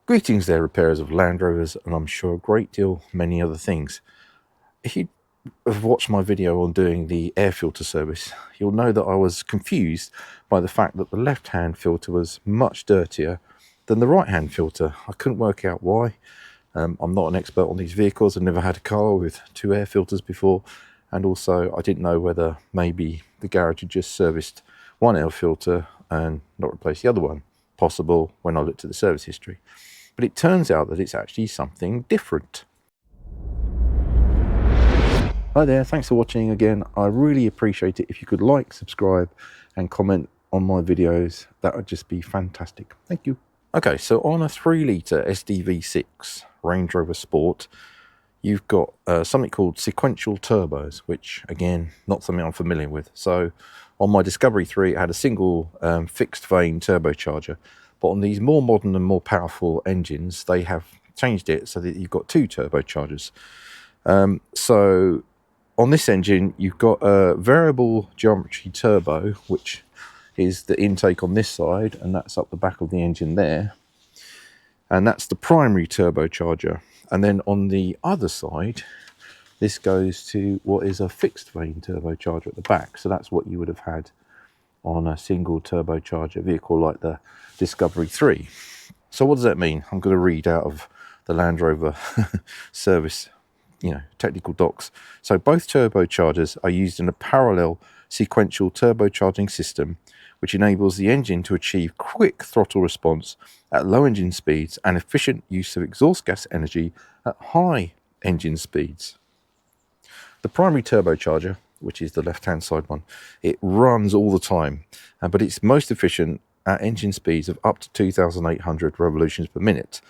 Greetings there, repairers of Land Rovers, and I'm sure a great deal many other things. If you have watched my video on doing the air filter service, you'll know that I was confused by the fact that the left-hand filter was much dirtier than the right-hand filter. I couldn't work out why. I'm not an expert on these vehicles. I've never had a car with two air filters before, and also I didn't know whether maybe the garage had just serviced one air filter and not replaced the other one. Possible when I looked at the service history. But it turns out that it's actually something different. Hi there, thanks for watching again. I really appreciate it if you could like, subscribe and comment on my videos. That would just be fantastic. Thank you. Okay, so on a 3-litre SDV6 Range Rover Sport, you've got something called sequential turbos, which again, not something I'm familiar with. So on my Discovery 3, it had a single fixed vane turbocharger. But on these more modern and more powerful engines, they have changed it so that you've got two turbochargers. So on this engine, you've got a variable geometry turbo, which is the intake on this side, and that's up the back of the engine there. And that's the primary turbocharger. And then on the other side, this goes to what is a fixed vane turbocharger at the back. So that's what you would have had on a single turbocharger vehicle like the Discovery 3. So what does that mean? I'm going to read out of the Land Rover service, technical docs. So both turbochargers are used in a parallel sequential turbocharging system, which enables the engine to achieve quick throttle response at low engine speeds and efficient use of exhaust gas energy at high engine speeds. The primary turbocharger, which is the left-hand side one, it runs all the time, but it's most efficient at engine speeds of up to 2,800 revolutions per minute,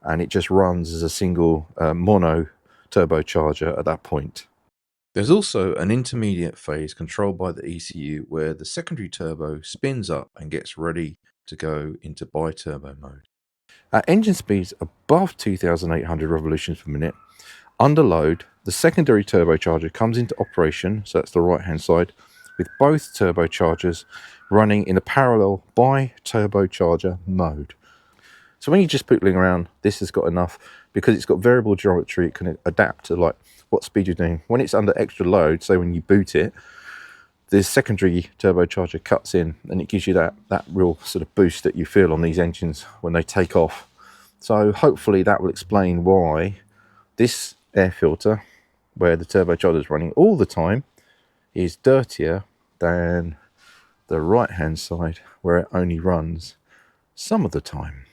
and it just runs as a single mono turbocharger at that point. There's also an intermediate phase controlled by the ECU where the secondary turbo spins up and gets ready to go into bi-turbo mode. At engine speeds above 2,800 revolutions per minute, under load, the secondary turbocharger comes into operation, so that's the right-hand side, with both turbochargers running in a parallel bi-turbocharger mode. So when you're just pootling around, this has got enough, because it's got variable geometry, it can adapt to like what speed you're doing. When it's under extra load, so when you boot it, the secondary turbocharger cuts in and it gives you that real sort of boost that you feel on these engines when they take off. So hopefully that will explain why this air filter, where the turbocharger is running all the time, is dirtier than the right hand side where it only runs some of the time.